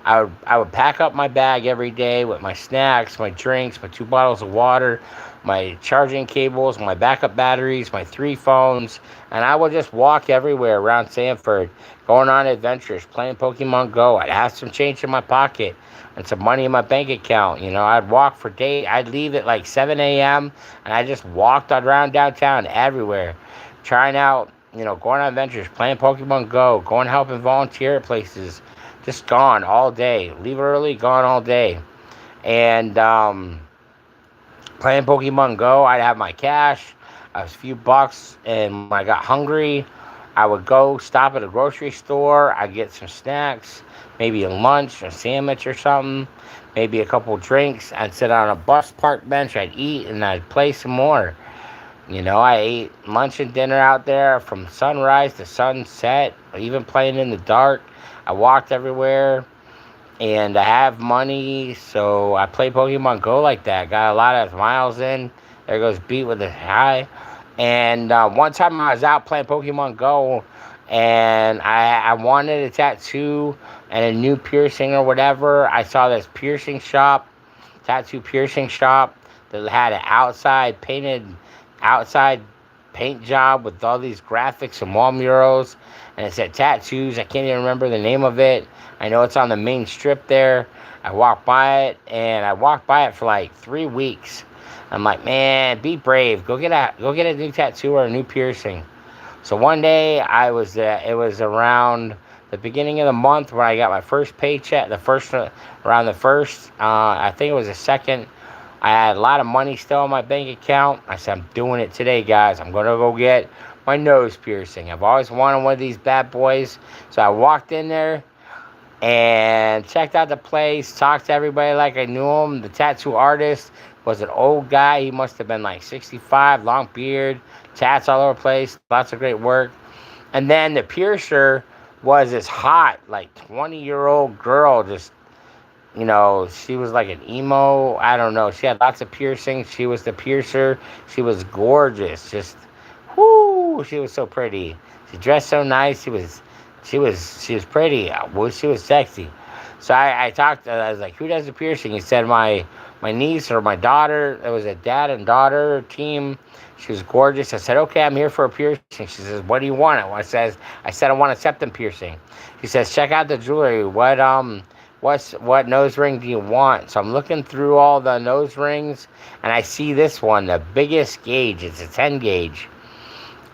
I would pack up my bag every day with my snacks, my drinks, my 2 bottles of water, my charging cables, my backup batteries, my 3 phones, and I would just walk everywhere around Sanford, going on adventures, playing Pokemon Go. I'd have some change in my pocket and some money in my bank account. You know, I'd walk for days. I'd leave at 7 a.m., and I just walked around downtown everywhere, trying out going on adventures, playing Pokemon Go, going helping volunteer at places, just gone all day. Leave early, gone all day. And playing Pokemon Go, I'd have my cash, a few bucks, and when I got hungry, I would go stop at a grocery store. I'd get some snacks, maybe a lunch, a sandwich or something, maybe a couple drinks. I'd sit on a bus park bench, I'd eat, and I'd play some more. I ate lunch and dinner out there from sunrise to sunset, even playing in the dark. I walked everywhere, and I have money, so I play Pokemon Go like that. Got a lot of miles in. There goes Beat with a high. And one time I was out playing Pokemon Go, and I wanted a tattoo and a new piercing or whatever. I saw this tattoo piercing shop that had an outside paint job with all these graphics and wall murals, and it said tattoos. I can't even remember the name of it. I know it's on the main strip there. I walked by it, and I walked by it for like 3 weeks. I'm like, man, be brave. Go get a new tattoo or a new piercing. So one day it was around the beginning of the month when I got my first paycheck. Around the first, I think it was the second. I had a lot of money still in my bank account. I said, I'm doing it today, guys. I'm gonna go get my nose piercing. I've always wanted one of these bad boys. So I walked in there and checked out the place, talked to everybody like I knew him. The tattoo artist was an old guy. He must have been like 65, long beard, tats all over the place, lots of great work. And then the piercer was this hot, like 20-year-old girl, just, she was like an emo. I don't know. She had lots of piercings. She was the piercer. She was gorgeous. Just, whoo, she was so pretty. She dressed so nice. She was pretty. Well, she was sexy. So I talked. I was like, "Who does the piercing?" He said, "My niece or my daughter." It was a dad and daughter team. She was gorgeous. I said, "Okay, I'm here for a piercing." She says, "What do you want?" I said, "I want a septum piercing." She says, "Check out the jewelry. What nose ring do you want?" So I'm looking through all the nose rings, and I see this one, the biggest gauge. It's a 10 gauge.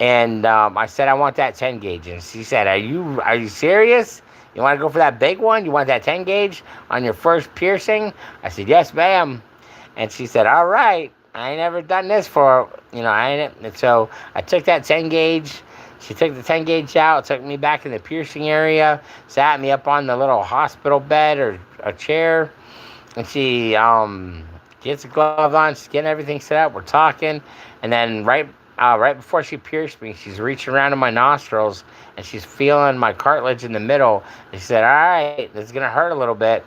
And I said, I want that 10 gauge. And she said, are you serious? You want to go for that big one? You want that 10 gauge on your first piercing? I said, yes, ma'am. And she said, all right. I ain't never done this for, and so I took that 10 gauge. She took the 10 gauge out, took me back in the piercing area, sat me up on the little hospital bed or a chair. And she gets the glove on, she's getting everything set up. We're talking. And then right before she pierced me, she's reaching around in my nostrils and she's feeling my cartilage in the middle. And she said, all right, this is going to hurt a little bit.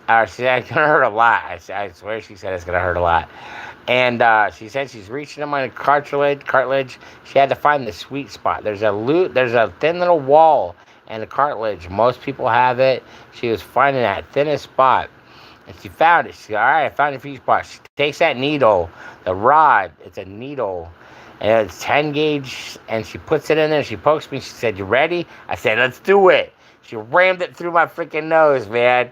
She said, it's going to hurt a lot. I swear she said it's going to hurt a lot. And she said she's reaching in my cartilage. She had to find the sweet spot. There's a thin little wall in the cartilage. Most people have it. She was finding that thinnest spot. And she found it. She said, all right, I found a few spots. She takes that needle, the rod, it's a needle, and it's 10 gauge, and she puts it in there, she pokes me, she said, you ready? I said, let's do it. She rammed it through my freaking nose, man.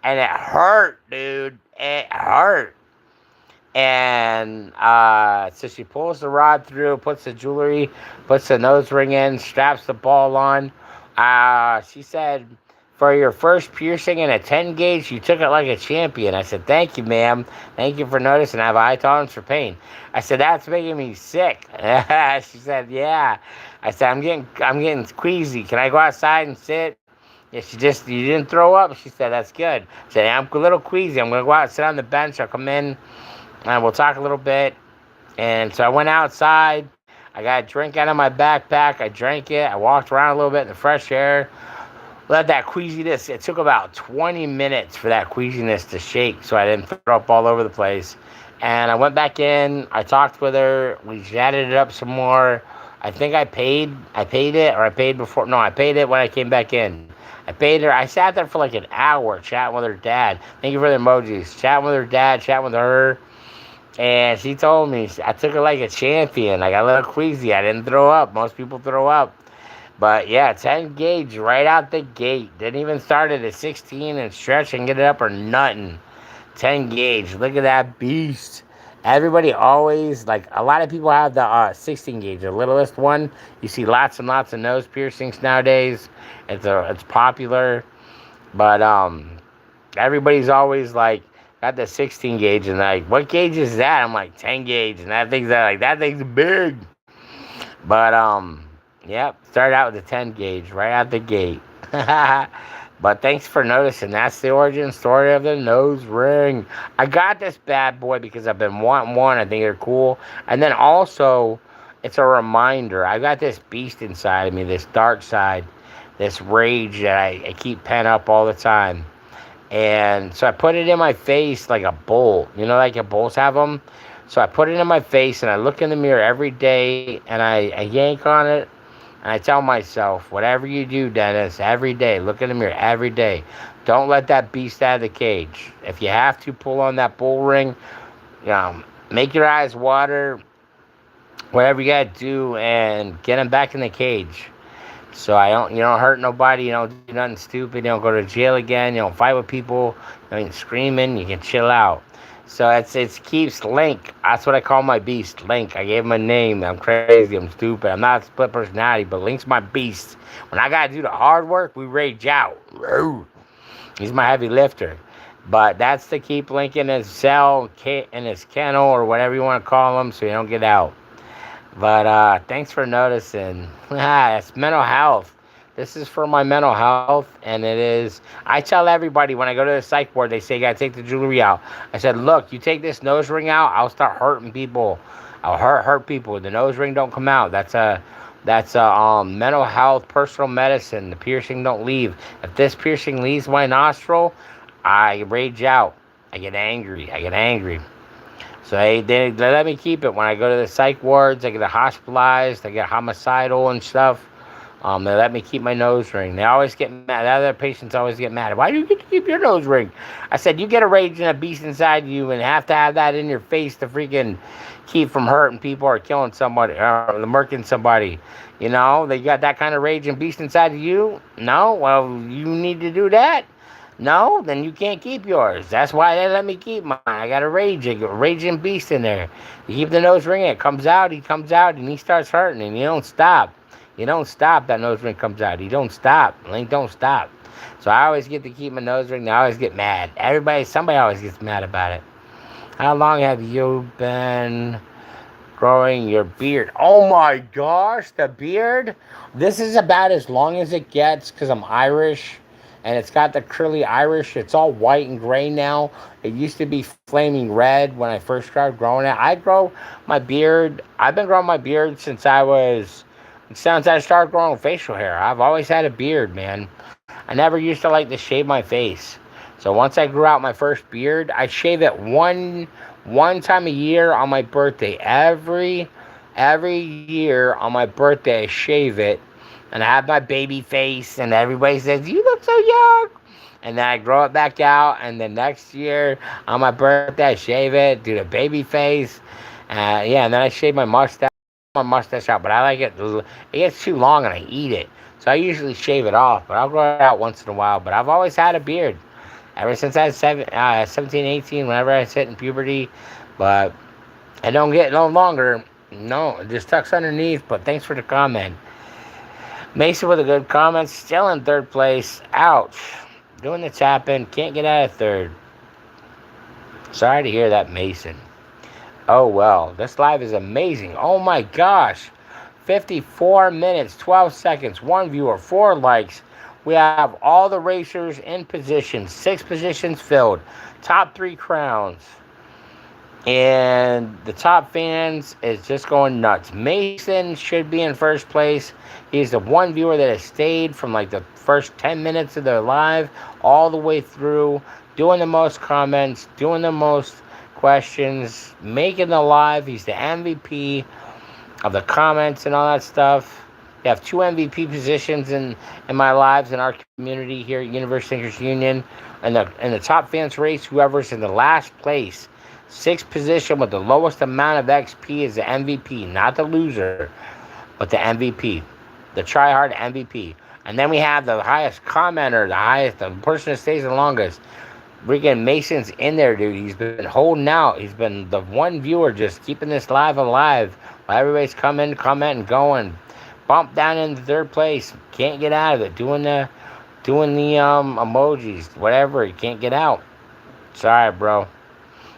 And it hurt, dude. It hurt. And so she pulls the rod through, puts the jewelry, puts the nose ring in, straps the ball on. She said, for your first piercing in a 10 gauge, you took it like a champion. I said, thank you, ma'am. Thank you for noticing. I have a high tolerance for pain. I said, that's making me sick. She said, yeah. I said, I'm getting queasy. Can I go outside and sit? Yeah, you didn't throw up? She said, that's good. I said, I'm a little queasy. I'm going to go out and sit on the bench. I'll come in and we'll talk a little bit. And so I went outside. I got a drink out of my backpack. I drank it. I walked around a little bit in the fresh air. Let that queasiness, it took about 20 minutes for that queasiness to shake so I didn't throw up all over the place. And I went back in, I talked with her, we chatted it up some more. I think I paid it, or I paid before, no, I paid it when I came back in. I paid her, I sat there for like an hour chatting with her dad. Thank you for the emojis. Chatting with her dad, chatting with her. And she told me, I took her like a champion. I got a little queasy, I didn't throw up. Most people throw up. But yeah, 10 gauge right out the gate. Didn't even start it at 16 and stretch and get it up or nothing. 10 gauge. Look at that beast. Everybody always, like, a lot of people have the 16 gauge, the littlest one. You see lots and lots of nose piercings nowadays. It's popular, but everybody's always like got the 16 gauge and like, what gauge is that? I'm like 10 gauge, and that thing's big. But yep, started out with the 10 gauge right out the gate. But thanks for noticing. That's the origin story of the nose ring. I got this bad boy because I've been wanting one. I think they're cool. And then also, it's a reminder. I got this beast inside of me, this dark side, this rage that I keep pent up all the time. And so I put it in my face like a bull. You know, like bulls have them. So I put it in my face and I look in the mirror every day and I yank on it and I tell myself, whatever you do, Dennis, every day, look in the mirror every day. Don't let that beast out of the cage. If you have to pull on that bull ring, make your eyes water, whatever you got to do, and get him back in the cage. So you don't hurt nobody, you don't do nothing stupid, you don't go to jail again, you don't fight with people, you ain't screaming, you can chill out. So it keeps Link. That's what I call my beast, Link. I gave him a name. I'm crazy. I'm stupid. I'm not a split personality, but Link's my beast. When I gotta do the hard work, we rage out. He's my heavy lifter. But that's to keep Link in his cell, in his kennel, or whatever you want to call him, so you don't get out. But thanks for noticing. It's mental health. This is for my mental health, and it is. I tell everybody when I go to the psych ward, they say, you gotta take the jewelry out. I said, look, you take this nose ring out, I'll start hurting people. I'll hurt people. The nose ring don't come out. That's a mental health, personal medicine. The piercing don't leave. If this piercing leaves my nostril, I rage out. I get angry. So they let me keep it. When I go to the psych wards, I get hospitalized, I get homicidal and stuff. They let me keep my nose ring. They always get mad. The other patients always get mad. Why do you get to keep your nose ring? I said, you get a rage and a beast inside you and have to have that in your face to freaking keep from hurting people or killing somebody or murking somebody. You know, they got that kind of rage and beast inside of you? No? Well, you need to do that? No? Then you can't keep yours. That's why they let me keep mine. I got a raging beast in there. You keep the nose ring, it comes out, and he starts hurting, and you don't stop. You don't stop, that nose ring comes out. You don't stop. Link don't stop. So I always get to keep my nose ring. They always get mad. Somebody always gets mad about it. How long have you been growing your beard? Oh my gosh, the beard? This is about as long as it gets because I'm Irish. And it's got the curly Irish. It's all white and gray now. It used to be flaming red when I first started growing it. I've been growing my beard since I started growing facial hair. I've always had a beard, man. I never used to like to shave my face. So once I grew out my first beard, I shave it one time a year on my birthday. Every year on my birthday, I shave it. And I have my baby face, and everybody says, you look so young. And then I grow it back out, and then next year on my birthday, I shave it, do the baby face. And then I shave my mustache out, but I like it. It gets too long and I eat it. So I usually shave it off, but I'll grow it out once in a while. But I've always had a beard ever since I was 17, 18, whenever I hit in puberty. But I don't get no longer. No, it just tucks underneath. But thanks for the comment. Mason with a good comment. Still in third place. Ouch. Doing the tapping. Can't get out of third. Sorry to hear that, Mason. Oh, well, this live is amazing. Oh, my gosh. 54 minutes, 12 seconds, 1 viewer, 4 likes. We have all the racers in position. 6 positions filled. Top 3 crowns. And the top fans is just going nuts. Mason should be in first place. He's the one viewer that has stayed from like the first 10 minutes of the live all the way through. Doing the most comments. Doing the most questions, making the live. He's the MVP of the comments and all that stuff. We have 2 MVP positions in my lives in our community here at Universe Thinkers Union. And the top fans race, whoever's in the last place, 6th position with the lowest amount of XP is the MVP, not the loser, but the MVP, the tryhard MVP. And then we have the highest commenter, the person that stays the longest. Freaking Mason's in there, dude. He's been holding out. He's been the one viewer just keeping this live alive. While everybody's coming, commenting, going. Bump down in third place. Can't get out of it. Doing the emojis, whatever. He can't get out. Sorry, bro.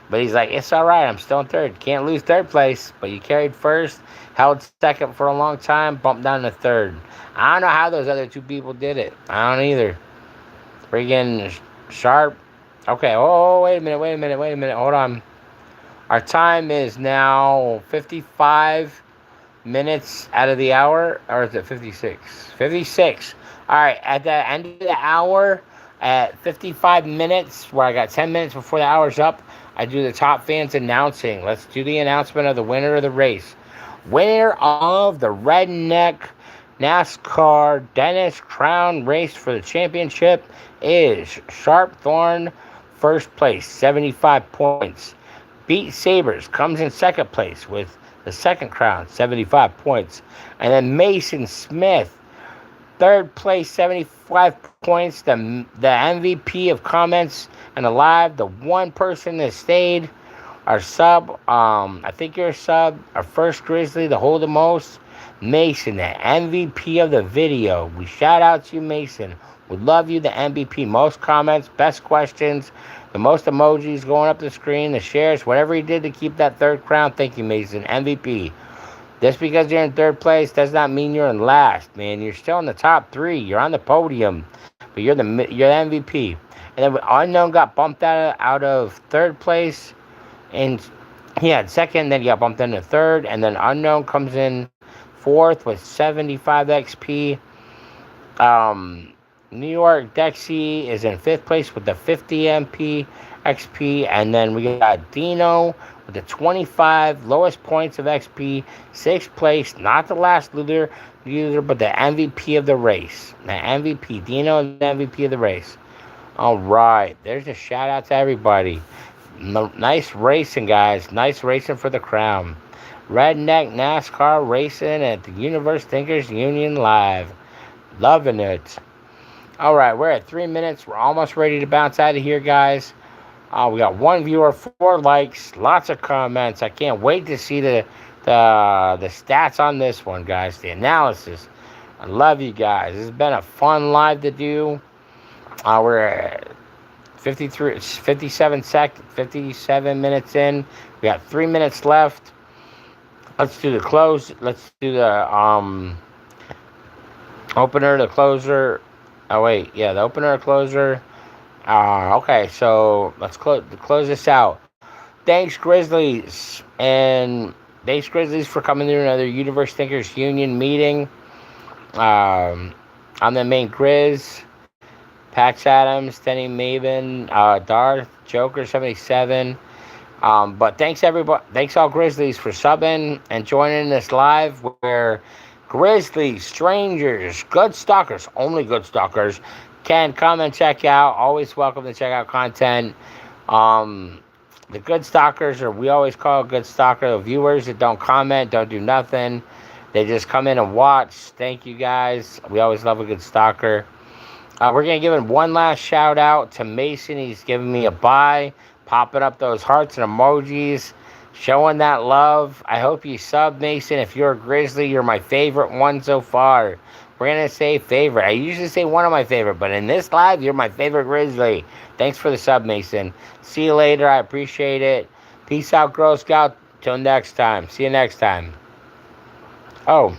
But he's like, it's all right. I'm still in third. Can't lose third place. But you carried first, held second for a long time, bumped down to third. I don't know how those other two people did it. I don't either. Friggin' Sharp. Okay. Oh, wait a minute. Hold on. Our time is now 55 minutes out of the hour. Or is it 56? 56. All right. At the end of the hour, at 55 minutes, where I got 10 minutes before the hour's up, I do the top fans announcing. Let's do the announcement of the winner of the race. Winner of the Redneck NASCAR Dennis Crown race for the championship is Sharpthorn, first place, 75 points. Beat Sabres comes in second place with the second crown, 75 points. And then Mason Smith, third place, 75 points. The MVP of comments and alive, the one person that stayed. Our sub, I think you're a sub. Our first Grizzly to hold the most. Mason, the MVP of the video. We shout out to you, Mason. We love you, the MVP. Most comments, best questions, the most emojis going up the screen, the shares, whatever he did to keep that third crown. Thank you, Mason. MVP. Just because you're in third place does not mean you're in last, man. You're still in the top three. You're on the podium, but you're the MVP. And then Unknown got bumped out of third place, and he had second. Then he got bumped into third, and then Unknown comes in fourth with 75 XP. New York Dexy is in fifth place with the 50 MP XP, and then we got Dino with the 25 lowest points of XP, sixth place, not the last loser, but the MVP of the race. The MVP, Dino is the MVP of the race. All right, there's a shout out to everybody. Nice racing, guys. Nice racing for the crown. Redneck NASCAR racing at the Universe Thinkers Union Live. Loving it. All right, we're at 3 minutes. We're almost ready to bounce out of here, guys. We got one viewer, 4 likes, lots of comments. I can't wait to see the stats on this one, guys. The analysis. I love you guys. This has been a fun live to do. We're at 57 minutes in. We got 3 minutes left. Let's do the close. Let's do the opener, the closer. Oh, wait. Yeah, the opener, closer. Okay, so let's close this out. Thanks, Grizzlies. And thanks, Grizzlies, for coming to another Universe Thinkers Union meeting. I'm the main Grizz. Pax Adams, Tenny Maven, Darth, Joker 77. But thanks, everybody. Thanks, all Grizzlies, for subbing and joining this live where Grizzlies, strangers, good stalkers, only good stalkers, can come and check out. Always welcome to check out content. The good stalkers, or we always call good stalker, the viewers that don't comment, don't do nothing. They just come in and watch. Thank you, guys. We always love a good stalker. We're going to give him one last shout out to Mason. He's giving me a bye, popping up those hearts and emojis, showing that love. I hope you sub, Mason. If you're a Grizzly, you're my favorite one so far. We're going to say favorite. I usually say one of my favorite, but in this live, you're my favorite Grizzly. Thanks for the sub, Mason. See you later. I appreciate it. Peace out, Girl Scout. Till next time. See you next time. Oh.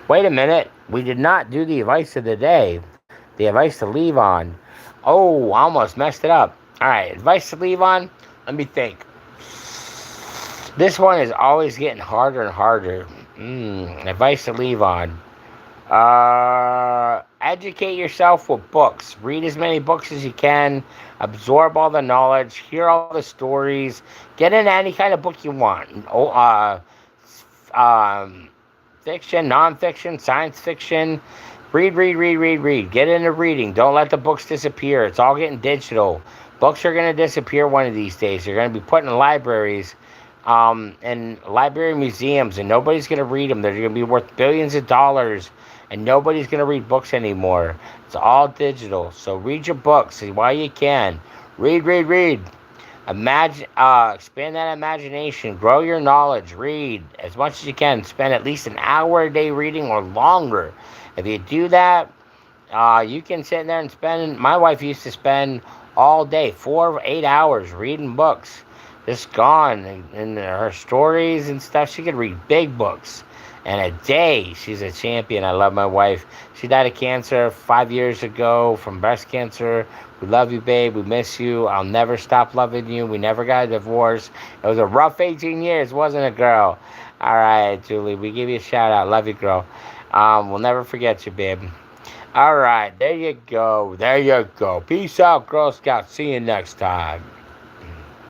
Wait a minute. We did not do the advice of the day. The advice to leave on. Oh, I almost messed it up. All right, advice to leave on. Let me think. This one is always getting harder and harder. Advice to leave on. Educate yourself with books. Read as many books as you can. Absorb all the knowledge. Hear all the stories. Get into any kind of book you want. Fiction, nonfiction, science fiction. Read. Get into reading. Don't let the books disappear. It's all getting digital. Books are going to disappear one of these days. They're going to be put in libraries and library museums, and nobody's going to read them. They're going to be worth billions of dollars, and nobody's going to read books anymore. It's all digital. So read your books while you can. Read, read, read. Imagine, expand that imagination. Grow your knowledge. Read as much as you can. Spend at least an hour a day reading or longer. If you do that, you can sit there and spend. My wife used to spend all day, 4 or 8 hours reading books. Just gone and her stories and stuff. She could read big books. And a day, she's a champion. I love my wife. She died of cancer 5 years ago from breast cancer. We love you, babe. We miss you. I'll never stop loving you. We never got a divorce. It was a rough 18 years, wasn't it, girl? All right, Julie. We give you a shout out. Love you, girl. We'll never forget you, babe. All right, there you go. There you go. Peace out, Girl Scouts. See you next time.